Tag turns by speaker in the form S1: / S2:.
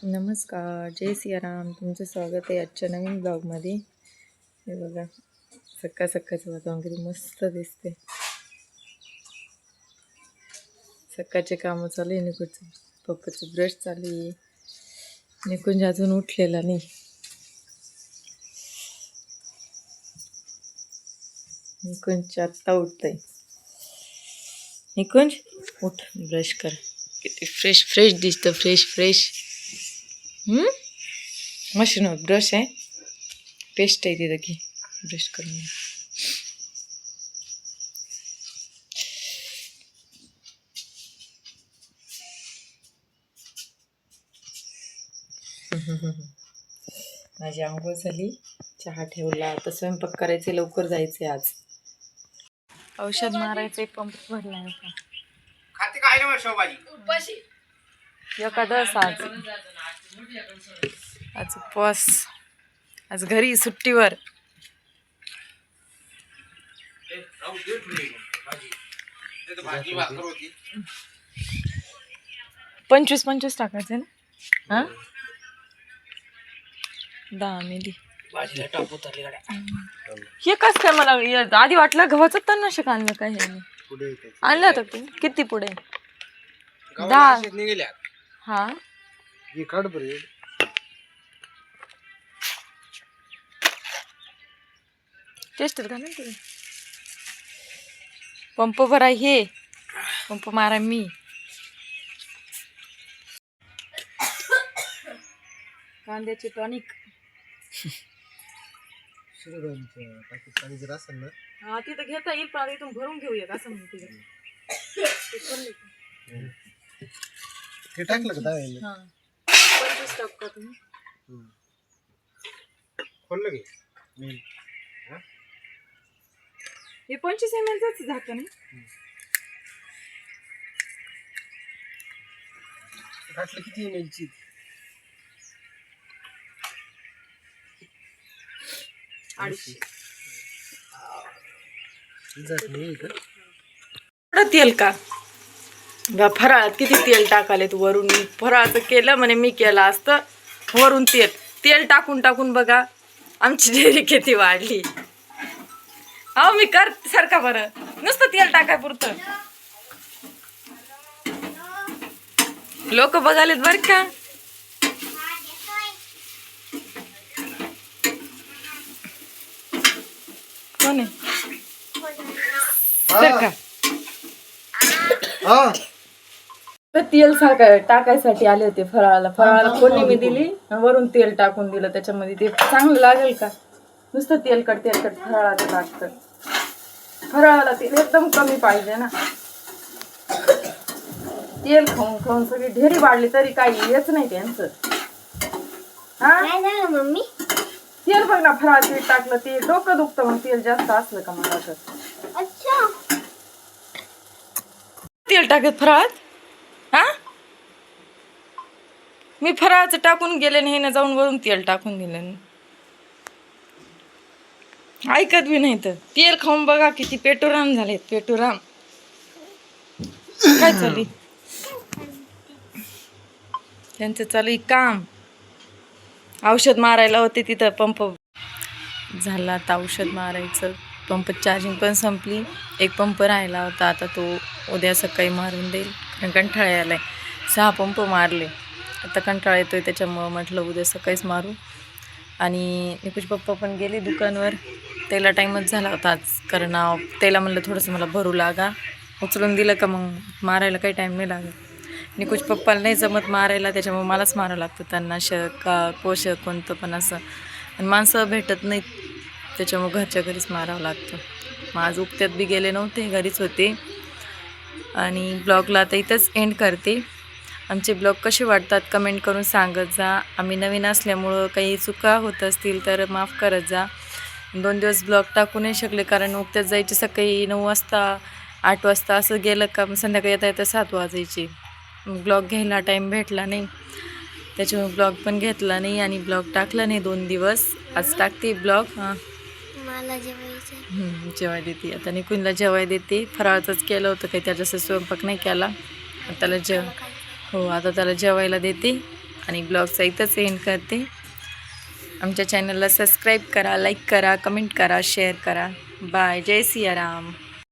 S1: नमस्कार, जय सियाराम. तुमचं स्वागत आहे आजच्या नवीन ब्लॉगमध्ये. हे बघा, सकाळचं वातावरण किती मस्त दिसते. सकाळचे कामं चालू आहे. निकुंजचं पप्पाचं ब्रश चालू आहे. निकुंज अजून उठलेला नाही. निकुंज आत्ता उठतंय. निकुंज उठ, ब्रश कर. किती फ्रेश दिसतं. फ्रेश मशीनवर ब्रश आहे, पेस्ट आहे तिथं की ब्रश करून. माझी आंघोळ झाली, चहा ठेवला. आता स्वयंपाक करायचे, लवकर जायचे. आज औषध मारायचे, पंप भरलाय का
S2: खाते काय ना शोभाजी
S1: एकादश आज उपवास. आज घरी सुट्टीवर.
S2: भाजी भाकर होती.
S1: 25 टाकायचे ना. हा 10 मिली
S2: भाजीला टाकू उतरली गाड्या.
S1: हे कसं काय? मला आधी वाटलं गव्हाचं तणनाशक आणलं काय हे. आणलं होतं तू? किती पुढे? 10
S2: निघाल्या.
S1: हा टेस्ट का नाही तुझे? पंप भरा, हे पंप मारा मी. कांद्याचे टॉनिक. हा तिथं घेता येईल, पण इथून भरून घेऊया असं म्हणते.
S2: ते टाकलं का
S1: हा 25 टाका तुम्ही.
S2: खोललं की
S1: हे 25 ml झाकण आहे.
S2: टाकलं किती एमएलची?
S1: 250. तेल का फराळात किती तेल टाकाले तू वरून? फराळाचं केलं म्हणे, मी केलं असतं. वरून तेल टाकून बघा आमची डेअरी किती वाढली. अहो मी कर सारखा बरं, नुसतं तेल टाकाय पुरतं. लोक बघालेत बर का. कोण आहे? सारखा तेल टाकायसाठी आले होते. फराळाला फोडणी मी दिली, वरून तेल टाकून दिलं त्याच्यामध्ये. ते चांगलं लागेल का? नुसतं तेलकट फराळाचं लागतं. फराळाला तेल एकदम कमी पाहिजे ना. तेल खाऊन सगळी ढेरी वाढली तरी काही येच नाही त्यांचं. हा मम्मी तेल बघ ना, फराळ तेल टाकलं ते डोकं दुखतं. मग तेल जास्त असलं का मला तर. अच्छा तेल टाकत फराळात? हा मी फराळाचं टाकून गेले नाही ना, जाऊन वरून तेल टाकून दिलं. ऐकत बी नाही तर. तेल खाऊन बघा किती पेटोराम झालेत. पेटोराम काय चालू त्यांचं? चालू काम. औषध मारायला होते तिथं, पंप झाला. आता औषध मारायचं. पंप चार्जिंग पण संपली. एक पंप राहिला होता, आता तो उद्या सकाळी मारून देईल. कारण कंटाळा आलाय. 6 पंप मारले, आता कंटाळा येतोय. त्याच्यामुळं म्हटलं उद्या सकाळीच मारू. आणि निकुंज पप्पा पण गेले दुकानवर. त्याला टाईमच झाला होता आज, कारण त्याला म्हणलं थोडंसं मला भरू लागा. उचलून दिलं का मग मारायला काही टाईम नाही लागत. निकुंज पप्पाला नाही जमत मारायला, त्याच्यामुळे मलाच मारावं लागतं. तणनाशक का पोषक कोणतं पण असं. आणि माणसं भेटत नाहीत, त्याच्यामुळे घरच्या घरीच मारावं लागतं. मग आज उक्त्यात बी गेले नव्हते, घरीच होते. आणि ब्लॉगला आता इथंच एंड करते. आमचे ब्लॉग कसे वाटतात कमेंट करून सांगत जा. आम्ही नवीन असल्यामुळं काही चुका होत असतील तर माफ करत जा. 2 दिवस ब्लॉग टाकू नाही शकले, कारण उक्त्यात जायचे सकाळी 9 वाजता 8 वाजता असं गेलं का संध्याकाळी येता 7 वाजायचे. ब्लॉग घ्यायला टाईम भेटला नाही, त्याच्यामुळे ब्लॉग पण घेतला नाही आणि ब्लॉग टाकला नाही 2 दिवस. आज टाकते ब्लॉग. हां
S3: मला जेवायचं.
S1: जेवाय देते आता. निकुंजला जेवाय देते. फराळाचंच केलं होतं, काही त्याच्यासाठी स्वयंपाक नाही केला. त्याला आता त्याला जेवायला देते आणि ब्लॉगचा इथंच एंड करते. आमच्या चॅनलला सबस्क्राईब करा, लाईक करा, कमेंट करा, शेअर करा. बाय. जय सियाराम.